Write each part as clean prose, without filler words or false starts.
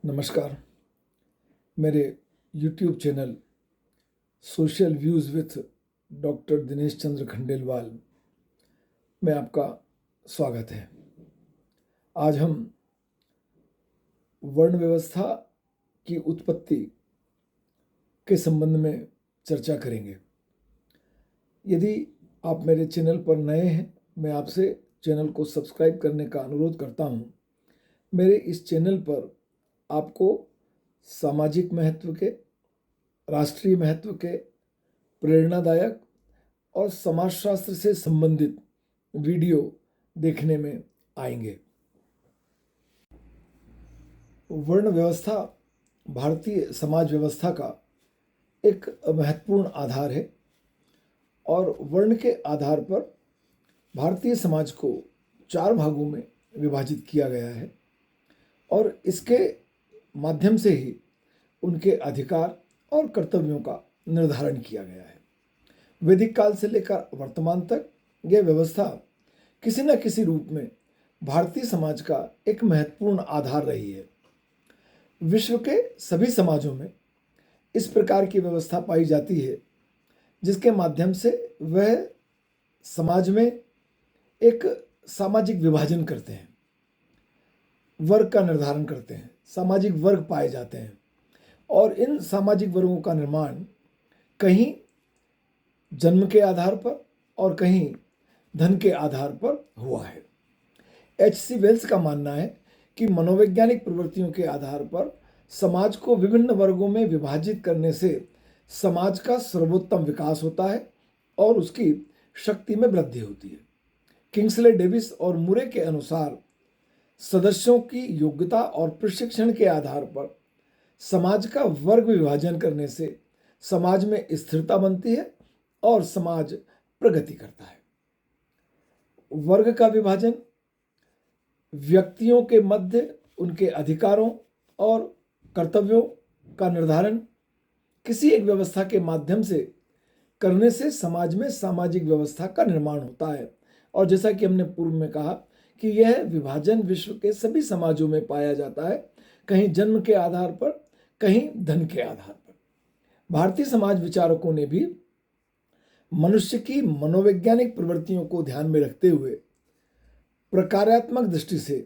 नमस्कार। मेरे YouTube channel social views with doctor Dinesh Chandra Khandelwal में आपका स्वागत है। आज हम वर्ण व्यवस्था की उत्पत्ति के संबंध में चर्चा करेंगे। यदि आप मेरे चैनल पर नए हैं, मैं आपसे चैनल को सब्सक्राइब करने का अनुरोध करता हूँ। मेरे इस चैनल पर आपको सामाजिक महत्व के, राष्ट्रीय महत्व के, प्रेरणादायक और समाजशास्त्र से संबंधित वीडियो देखने में आएंगे। वर्ण व्यवस्था भारतीय समाज व्यवस्था का एक महत्वपूर्ण आधार है और वर्ण के आधार पर भारतीय समाज को 4 भागों में विभाजित किया गया है और इसके माध्यम से ही उनके अधिकार और कर्तव्यों का निर्धारण किया गया है। वैदिक काल से लेकर वर्तमान तक यह व्यवस्था किसी न किसी रूप में भारतीय समाज का एक महत्वपूर्ण आधार रही है। विश्व के सभी समाजों में इस प्रकार की व्यवस्था पाई जाती है जिसके माध्यम से वह समाज में एक सामाजिक विभाजन करते हैं, वर्ग का निर्धारण करते हैं, सामाजिक वर्ग पाए जाते हैं और इन सामाजिक वर्गों का निर्माण कहीं जन्म के आधार पर और कहीं धन के आधार पर हुआ है। H.C. वेल्स का मानना है कि मनोवैज्ञानिक प्रवृत्तियों के आधार पर समाज को विभिन्न वर्गों में विभाजित करने से समाज का सर्वोत्तम विकास होता है और उसकी शक्ति में वृद्धि होती है। किंग्सले डेविस और मुरे के अनुसार सदस्यों की योग्यता और प्रशिक्षण के आधार पर समाज का वर्ग विभाजन करने से समाज में स्थिरता बनती है और समाज प्रगति करता है। वर्ग का विभाजन व्यक्तियों के मध्य उनके अधिकारों और कर्तव्यों का निर्धारण किसी एक व्यवस्था के माध्यम से करने से समाज में सामाजिक व्यवस्था का निर्माण होता है। और जैसा कि हमने पूर्व में कहा कि यह विभाजन विश्व के सभी समाजों में पाया जाता है, कहीं जन्म के आधार पर, कहीं धन के आधार पर। भारतीय समाज विचारकों ने भी मनुष्य की मनोवैज्ञानिक प्रवृत्तियों को ध्यान में रखते हुए प्रकारात्मक दृष्टि से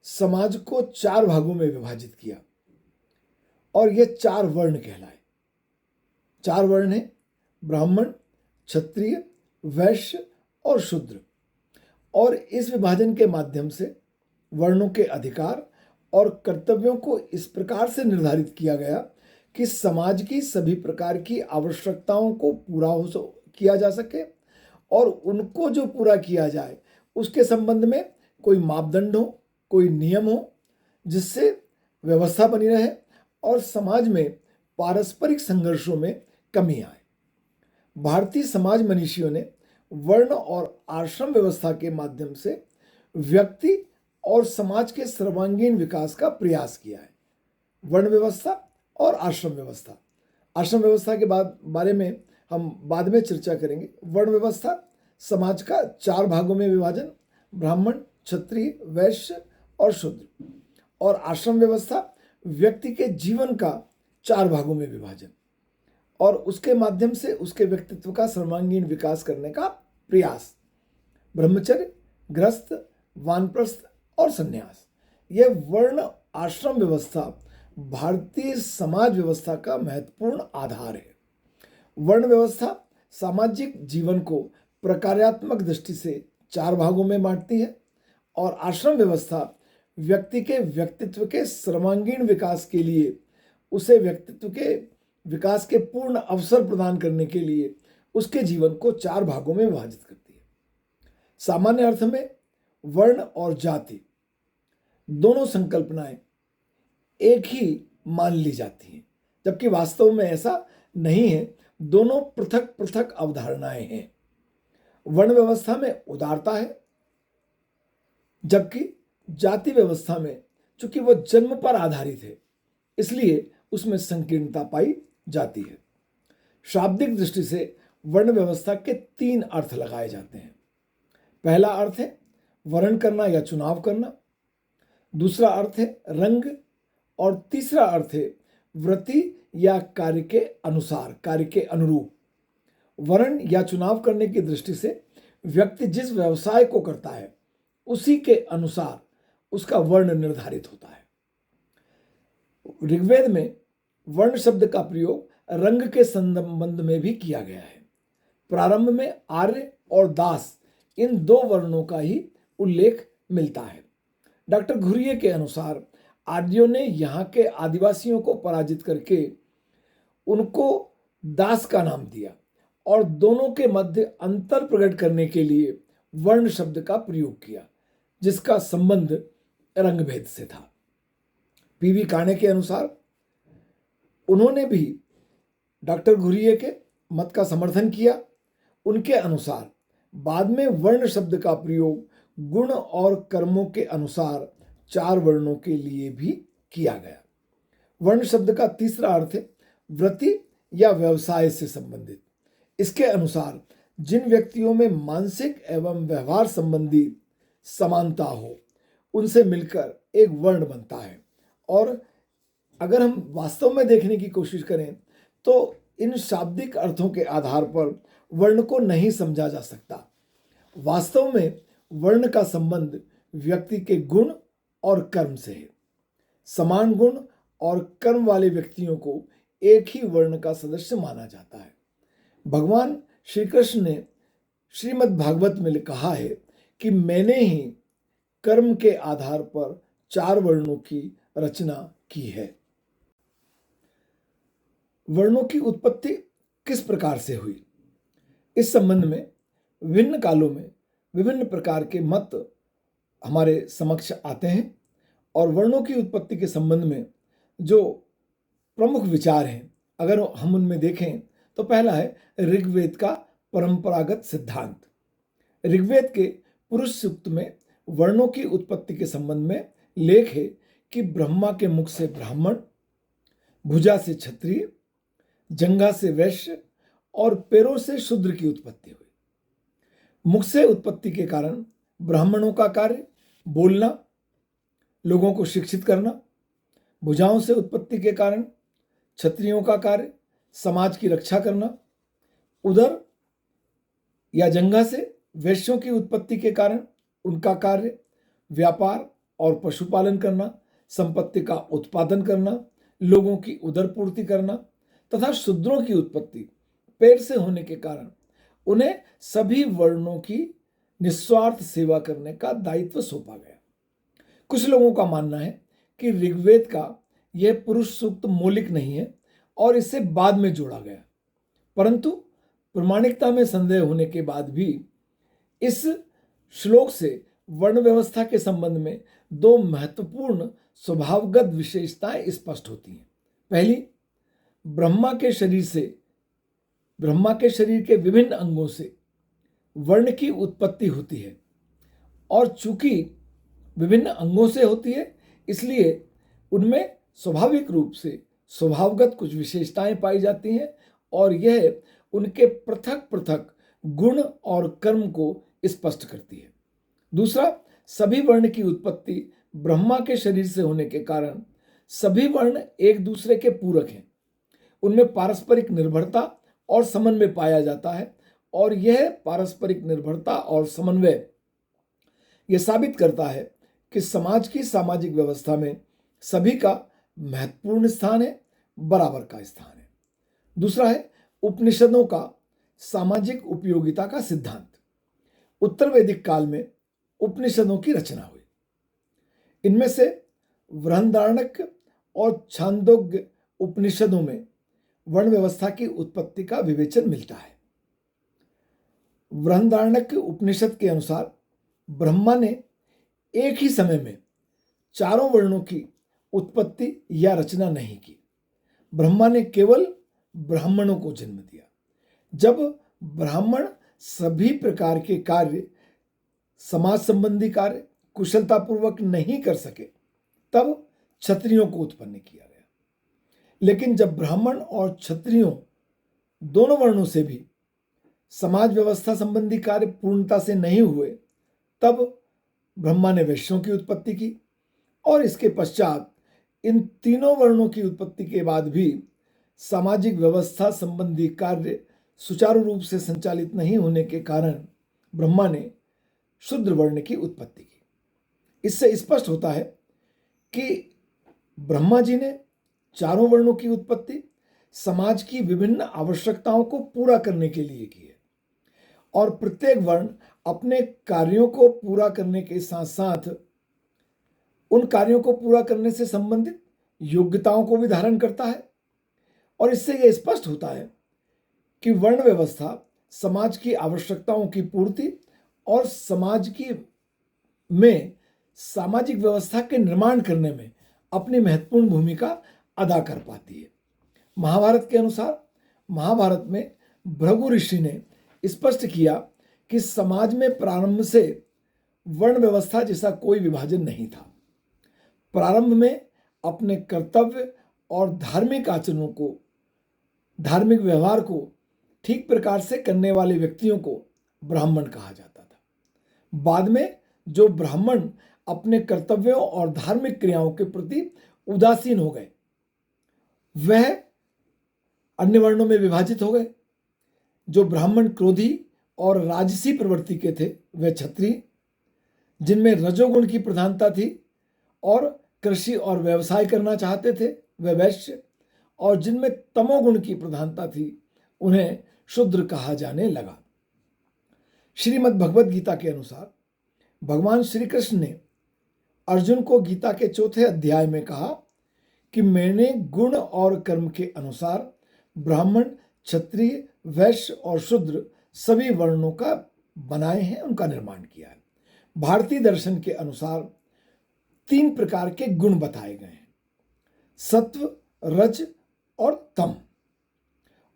समाज को 4 भागों में विभाजित किया और ये 4 वर्ण कहलाए। 4 वर्ण हैं: ब्राह्मण, क्षत्रिय, वैश्य और शूद्र। और इस विभाजन के माध्यम से वर्णों के अधिकार और कर्तव्यों को इस प्रकार से निर्धारित किया गया कि समाज की सभी प्रकार की आवश्यकताओं को पूरा किया जा सके और उनको जो पूरा किया जाए उसके संबंध में कोई मापदंड हो, कोई नियम हो, जिससे व्यवस्था बनी रहे और समाज में पारस्परिक संघर्षों में कमी आए। भारतीय समाज मनीषियों ने वर्ण और आश्रम व्यवस्था के माध्यम से व्यक्ति और समाज के सर्वांगीण विकास का प्रयास किया है। वर्ण व्यवस्था और आश्रम व्यवस्था। आश्रम व्यवस्था के बारे में हम बाद में चर्चा करेंगे। वर्ण व्यवस्था समाज का 4 भागों में विभाजन: ब्राह्मण, क्षत्रिय, वैश्य और शूद्र। और आश्रम व्यवस्था व्यक्ति के जीवन का 4 भागों में विभाजन और उसके माध्यम से उसके व्यक्तित्व का सर्वांगीण विकास करने का प्रयास: ब्रह्मचर्य, गृहस्थ, वानप्रस्थ और संन्यास। यह वर्ण आश्रम व्यवस्था भारतीय समाज व्यवस्था का महत्वपूर्ण आधार है। वर्ण व्यवस्था सामाजिक जीवन को प्रकारात्मक दृष्टि से 4 भागों में बांटती है और आश्रम व्यवस्था व्यक्ति के व्यक्तित्व के सर्वांगीण विकास के लिए, उसे व्यक्तित्व के विकास के पूर्ण अवसर प्रदान करने के लिए उसके जीवन को 4 भागों में विभाजित करती है। सामान्य अर्थ में वर्ण और जाति दोनों संकल्पनाएं एक ही मान ली जाती हैं, जबकि वास्तव में ऐसा नहीं है। दोनों पृथक पृथक अवधारणाएं हैं। वर्ण व्यवस्था में उदारता है, जबकि जाति व्यवस्था में चूंकि वह जन्म पर आधारित है इसलिए उसमें संकीर्णता पाई जाती है। शाब्दिक दृष्टि से वर्ण व्यवस्था के 3 अर्थ लगाए जाते हैं। पहला अर्थ है वर्ण करना या चुनाव करना। दूसरा अर्थ है रंग और तीसरा अर्थ है वृत्ति या कार्य के अनुसार, कार्य के अनुरूप। वर्ण या चुनाव करने की दृष्टि से व्यक्ति जिस व्यवसाय को करता है उसी के अनुसार उसका वर्ण निर्धारित होता है। ऋग्वेद में वर्ण शब्द का प्रयोग रंग के संबंध में भी किया गया है। प्रारंभ में आर्य और दास इन दो वर्णों का ही उल्लेख मिलता है। डॉक्टर घुरिये के अनुसार आर्यों ने यहाँ के आदिवासियों को पराजित करके उनको दास का नाम दिया और दोनों के मध्य अंतर प्रकट करने के लिए वर्ण शब्द का प्रयोग किया, जिसका संबंध रंगभेद से था। पीवी काणे के अनुसार उन्होंने भी डॉक्टर घुरिये के मत का समर्थन किया। उनके अनुसार बाद में वर्ण शब्द का प्रयोग गुण और कर्मों के अनुसार चार वर्णों के लिए भी किया गया। वर्ण शब्द का तीसरा अर्थ है वृत्ति या व्यवसाय से संबंधित। इसके अनुसार जिन व्यक्तियों में मानसिक एवं व्यवहार संबंधी समानता हो उनसे मिलकर एक वर्ण बनता है। और अगर हम वास्तव में देखने की कोशिश करें तो इन शाब्दिक अर्थों के आधार पर वर्ण को नहीं समझा जा सकता। वास्तव में वर्ण का संबंध व्यक्ति के गुण और कर्म से है। समान गुण और कर्म वाले व्यक्तियों को एक ही वर्ण का सदस्य माना जाता है। भगवान श्री कृष्ण ने श्रीमद् भागवत में कहा है कि मैंने ही कर्म के आधार पर चार वर्णों की रचना की है। वर्णों की उत्पत्ति किस प्रकार से हुई, इस संबंध में विभिन्न कालों में विभिन्न प्रकार के मत हमारे समक्ष आते हैं। और वर्णों की उत्पत्ति के संबंध में जो प्रमुख विचार हैं, अगर हम उनमें देखें तो पहला है ऋग्वेद का परंपरागत सिद्धांत। ऋग्वेद के पुरुष सूक्त में वर्णों की उत्पत्ति के संबंध में लेख है कि ब्रह्मा के मुख से ब्राह्मण, भुजा से क्षत्रिय, जंघा से वैश्य और पैरों से शूद्र की उत्पत्ति हुई। मुख से उत्पत्ति के कारण ब्राह्मणों का कार्य बोलना, लोगों को शिक्षित करना। भुजाओं से उत्पत्ति के कारण क्षत्रियों का कार्य समाज की रक्षा करना। उदर या जंघा से वैश्यों की उत्पत्ति के कारण उनका कार्य व्यापार और पशुपालन करना, संपत्ति का उत्पादन करना, लोगों की उदर पूर्ति करना। तथा शूद्रों की उत्पत्ति पैर से होने के कारण उन्हें सभी वर्णों की निस्वार्थ सेवा करने का दायित्व सौंपा गया। कुछ लोगों का मानना है कि ऋग्वेद का यह पुरुष सूक्त मौलिक नहीं है और इसे बाद में जोड़ा गया, परंतु प्रामाणिकता में संदेह होने के बाद भी इस श्लोक से वर्ण व्यवस्था के संबंध में दो महत्वपूर्ण स्वभावगत विशेषताएं स्पष्ट होती हैं। पहली, ब्रह्मा के शरीर के विभिन्न अंगों से वर्ण की उत्पत्ति होती है और चूंकि विभिन्न अंगों से होती है इसलिए उनमें स्वाभाविक रूप से स्वभावगत कुछ विशेषताएं पाई जाती हैं और यह उनके पृथक पृथक गुण और कर्म को स्पष्ट करती है। दूसरा, सभी वर्ण की उत्पत्ति ब्रह्मा के शरीर से होने के कारण सभी वर्ण एक दूसरे के पूरक हैं। उनमें पारस्परिक निर्भरता और समन्वय पाया जाता है और यह पारस्परिक निर्भरता और समन्वय यह साबित करता है कि समाज की सामाजिक व्यवस्था में सभी का महत्वपूर्ण स्थान है, बराबर का स्थान है। दूसरा है उपनिषदों का सामाजिक उपयोगिता का सिद्धांत। उत्तर वैदिक काल में उपनिषदों की रचना हुई। इनमें से बृहदारण्यक और छांदोग्य उपनिषदों में वर्ण व्यवस्था की उत्पत्ति का विवेचन मिलता है। बृहदारण्यक उपनिषद के अनुसार ब्रह्मा ने एक ही समय में चारों वर्णों की उत्पत्ति या रचना नहीं की। ब्रह्मा ने केवल ब्राह्मणों को जन्म दिया। जब ब्राह्मण सभी प्रकार के कार्य, समाज संबंधी कार्य कुशलतापूर्वक नहीं कर सके तब क्षत्रियों को उत्पन्न किया गया। लेकिन जब ब्राह्मण और क्षत्रियों दोनों वर्णों से भी समाज व्यवस्था संबंधी कार्य पूर्णता से नहीं हुए तब ब्रह्मा ने वैश्यों की उत्पत्ति की और इसके पश्चात इन तीनों वर्णों की उत्पत्ति के बाद भी सामाजिक व्यवस्था संबंधी कार्य सुचारू रूप से संचालित नहीं होने के कारण ब्रह्मा ने शूद्र वर्ण की उत्पत्ति की। इससे स्पष्ट होता है कि ब्रह्मा जी ने चारों वर्णों की उत्पत्ति समाज की विभिन्न आवश्यकताओं को पूरा करने के लिए की है और प्रत्येक वर्ण अपने कार्यों को पूरा करने के साथ साथ उन कार्यों को पूरा करने से संबंधित योग्यताओं को भी धारण करता है। और इससे यह स्पष्ट होता है कि वर्ण व्यवस्था समाज की आवश्यकताओं की पूर्ति और समाज की में सामाजिक व्यवस्था के निर्माण करने में अपनी महत्वपूर्ण भूमिका अदा कर पाती है। महाभारत के अनुसार महाभारत में भृगु ऋषि ने स्पष्ट किया कि समाज में प्रारंभ से वर्ण व्यवस्था जैसा कोई विभाजन नहीं था। प्रारंभ में अपने कर्तव्य और धार्मिक आचरणों को, धार्मिक व्यवहार को ठीक प्रकार से करने वाले व्यक्तियों को ब्राह्मण कहा जाता था। बाद में जो ब्राह्मण अपने कर्तव्यों और धार्मिक क्रियाओं के प्रति उदासीन हो गए, वह अन्य वर्णों में विभाजित हो गए। जो ब्राह्मण क्रोधी और राजसी प्रवृत्ति के थे वह क्षत्रिय, जिनमें रजोगुण की प्रधानता थी और कृषि और व्यवसाय करना चाहते थे वह वैश्य, और जिनमें तमोगुण की प्रधानता थी उन्हें शूद्र कहा जाने लगा। श्रीमद् भगवद गीता के अनुसार भगवान श्री कृष्ण ने अर्जुन को गीता के 4 अध्याय में कहा कि मैंने गुण और कर्म के अनुसार ब्राह्मण, क्षत्रिय, वैश्य और शूद्र सभी वर्णों का बनाए हैं, उनका निर्माण किया है। भारतीय दर्शन के अनुसार 3 प्रकार के गुण बताए गए हैं, सत्व, रज और तम,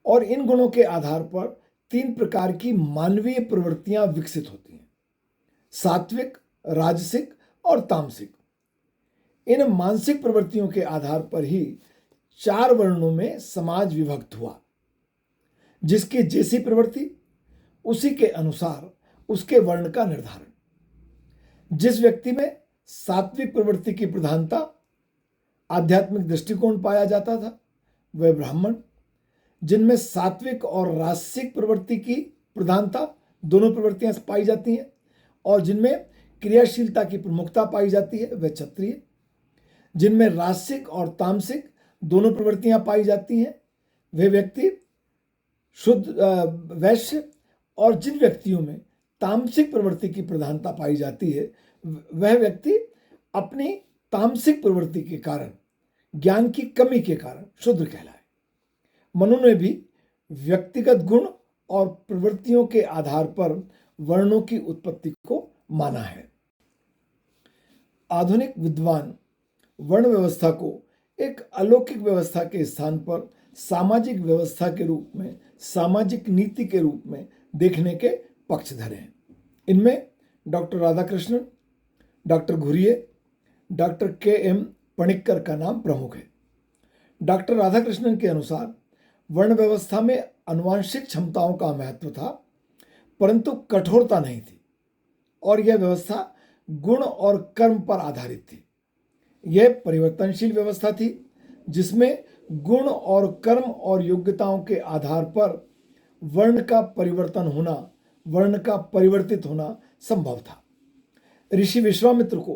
और इन गुणों के आधार पर 3 प्रकार की मानवीय प्रवृत्तियां विकसित होती हैं, सात्विक, राजसिक और तामसिक। इन मानसिक प्रवृत्तियों के आधार पर ही 4 वर्णों में समाज विभक्त हुआ। जिसकी जैसी प्रवृत्ति उसी के अनुसार उसके वर्ण का निर्धारण। जिस व्यक्ति में सात्विक प्रवृत्ति की प्रधानता, आध्यात्मिक दृष्टिकोण पाया जाता था वह ब्राह्मण, जिनमें सात्विक और राजसिक प्रवृत्ति की प्रधानता, दोनों प्रवृत्तियां पाई जाती हैं, और जिनमें क्रियाशीलता की प्रमुखता पाई जाती है वह क्षत्रिय, जिनमें राजसिक और तामसिक दोनों प्रवृत्तियां पाई जाती हैं वे व्यक्ति शुद्ध वैश्य, और जिन व्यक्तियों में तामसिक प्रवृत्ति की प्रधानता पाई जाती है वह व्यक्ति अपनी तामसिक प्रवृत्ति के कारण, ज्ञान की कमी के कारण शूद्र कहलाए। मनु ने भी व्यक्तिगत गुण और प्रवृत्तियों के आधार पर वर्णों की उत्पत्ति को माना है। आधुनिक विद्वान वर्ण व्यवस्था को एक अलौकिक व्यवस्था के स्थान पर सामाजिक व्यवस्था के रूप में, सामाजिक नीति के रूप में देखने के पक्षधर हैं। इनमें doctor Radhakrishnan, doctor Ghurye, doctor KM. Panikkar का नाम प्रमुख है। डॉक्टर राधाकृष्णन के अनुसार वर्ण व्यवस्था में आनुवांशिक क्षमताओं का महत्व था, परंतु कठोरता नहीं थी, और यह व्यवस्था गुण और कर्म पर आधारित थी। यह परिवर्तनशील व्यवस्था थी जिसमें गुण और कर्म और योग्यताओं के आधार पर वर्ण का परिवर्तन होना, वर्ण का परिवर्तित होना संभव था। ऋषि विश्वामित्र को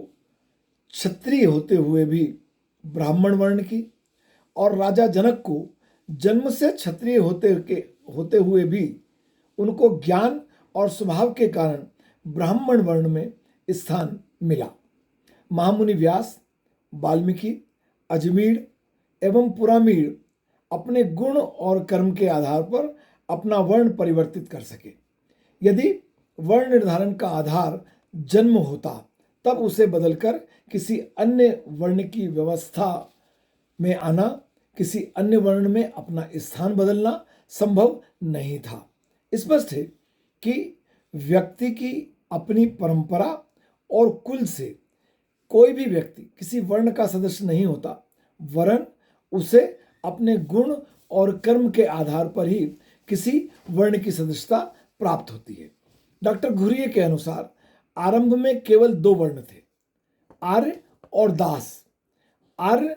क्षत्रिय होते हुए भी ब्राह्मण वर्ण की, और राजा जनक को जन्म से क्षत्रिय होते हुए भी उनको ज्ञान और स्वभाव के कारण ब्राह्मण वर्ण में स्थान मिला। महामुनि व्यास, वाल्मीकि, अजमीर एवं पुरामीर अपने गुण और कर्म के आधार पर अपना वर्ण परिवर्तित कर सके। यदि वर्ण निर्धारण का आधार जन्म होता तब उसे बदलकर किसी अन्य वर्ण की व्यवस्था में आना, किसी अन्य वर्ण में अपना स्थान बदलना संभव नहीं था। स्पष्ट है कि व्यक्ति की अपनी परंपरा और कुल से कोई भी व्यक्ति किसी वर्ण का सदस्य नहीं होता, वरन उसे अपने गुण और कर्म के आधार पर ही किसी वर्ण की सदस्यता प्राप्त होती है। डॉक्टर घुरिये के अनुसार आरंभ में केवल 2 वर्ण थे, आर्य और दास। आर्य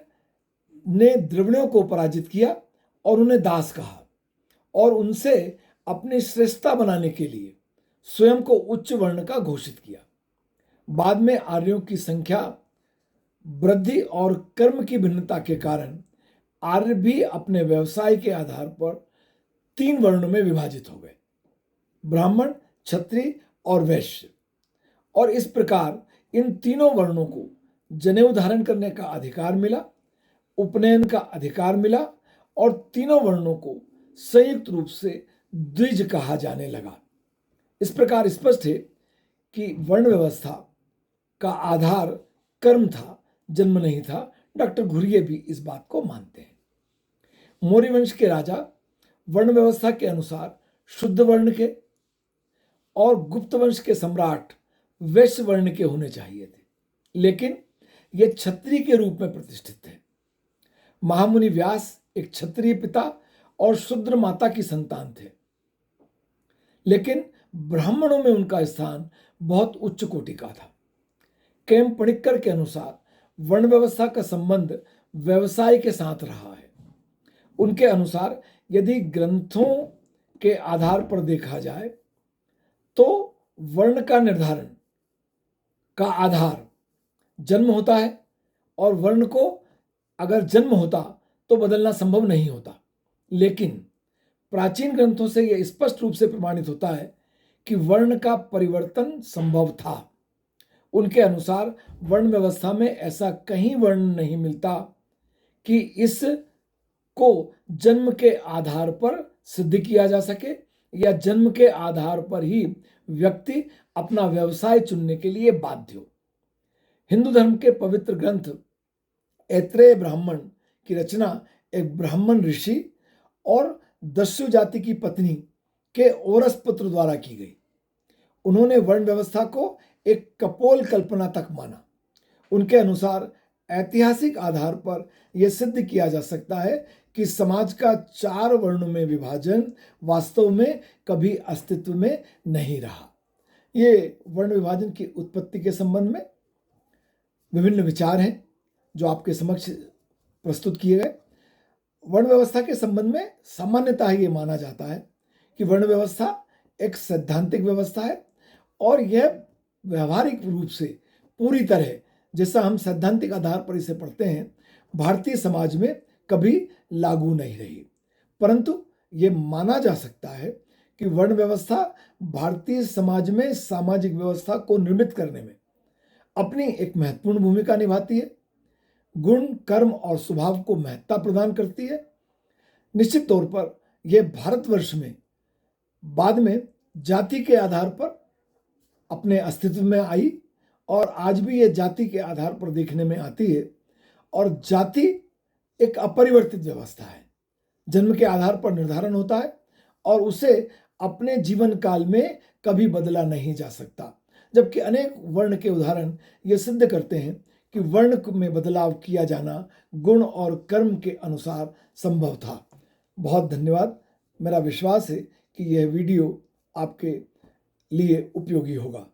ने द्रविड़ों को पराजित किया और उन्हें दास कहा और उनसे अपनी श्रेष्ठता बनाने के लिए स्वयं को उच्च वर्ण का घोषित किया। बाद में आर्यों की संख्या वृद्धि और कर्म की भिन्नता के कारण आर्य भी अपने व्यवसाय के आधार पर 3 वर्णों में विभाजित हो गए, ब्राह्मण, क्षत्रिय और वैश्य। और इस प्रकार इन तीनों वर्णों को जनेऊ धारण करने का अधिकार मिला, उपनयन का अधिकार मिला और तीनों वर्णों को संयुक्त रूप से द्विज कहा जाने लगा। इस प्रकार स्पष्ट है कि वर्ण व्यवस्था का आधार कर्म था, जन्म नहीं था। डॉक्टर घुरिये भी इस बात को मानते हैं। मौर्य वंश के राजा वर्ण व्यवस्था के अनुसार शुद्ध वर्ण के और गुप्त वंश के सम्राट वैश्य वर्ण के होने चाहिए थे, लेकिन ये क्षत्रिय के रूप में प्रतिष्ठित थे। महामुनि व्यास एक क्षत्रिय पिता और शूद्र माता की संतान थे, लेकिन ब्राह्मणों में उनका स्थान बहुत उच्च कोटि का था। केम पणिक्कर के अनुसार वर्ण व्यवस्था का संबंध व्यवसाय के साथ रहा है। उनके अनुसार यदि ग्रंथों के आधार पर देखा जाए तो वर्ण का निर्धारण का आधार जन्म होता है और वर्ण को अगर जन्म होता तो बदलना संभव नहीं होता, लेकिन प्राचीन ग्रंथों से यह स्पष्ट रूप से प्रमाणित होता है कि वर्ण का परिवर्तन संभव था। उनके अनुसार वर्ण व्यवस्था में ऐसा कहीं वर्ण नहीं मिलता कि इस को जन्म के आधार पर सिद्ध किया जा सके या जन्म के आधार पर ही व्यक्ति अपना व्यवसाय चुनने के लिए बाध्य हो। हिंदू धर्म के पवित्र ग्रंथ ऐत्रेय ब्राह्मण की रचना एक ब्राह्मण ऋषि और दस्यु जाति की पत्नी के औरस पुत्र द्वारा की गई। उन्होंने वर्ण व्यवस्था को एक कपोल कल्पना तक माना। उनके अनुसार ऐतिहासिक आधार पर यह सिद्ध किया जा सकता है कि समाज का 4 वर्णों में विभाजन वास्तव में कभी अस्तित्व में नहीं रहा। ये वर्ण विभाजन की उत्पत्ति के संबंध में विभिन्न विचार हैं जो आपके समक्ष प्रस्तुत किए गए। वर्ण व्यवस्था के संबंध में सामान्यतः ये माना जाता है कि वर्ण व्यवस्था एक सैद्धांतिक व्यवस्था है और यह व्यवहारिक रूप से पूरी तरह, जैसा हम सैद्धांतिक आधार पर इसे पढ़ते हैं, भारतीय समाज में कभी लागू नहीं रही। परंतु ये माना जा सकता है कि वर्ण व्यवस्था भारतीय समाज में सामाजिक व्यवस्था को निर्मित करने में अपनी एक महत्वपूर्ण भूमिका निभाती है, गुण, कर्म और स्वभाव को महत्ता प्रदान करती है। निश्चित तौर पर यह भारतवर्ष में बाद में जाति के आधार पर अपने अस्तित्व में आई और आज भी यह जाति के आधार पर देखने में आती है। और जाति एक अपरिवर्तित व्यवस्था है, जन्म के आधार पर निर्धारण होता है और उसे अपने जीवन काल में कभी बदला नहीं जा सकता। जबकि अनेक वर्ण के उदाहरण ये सिद्ध करते हैं कि वर्ण में बदलाव किया जाना गुण और कर्म के अनुसार संभव था। बहुत धन्यवाद। मेरा विश्वास है कि यह वीडियो आपके लिए उपयोगी होगा।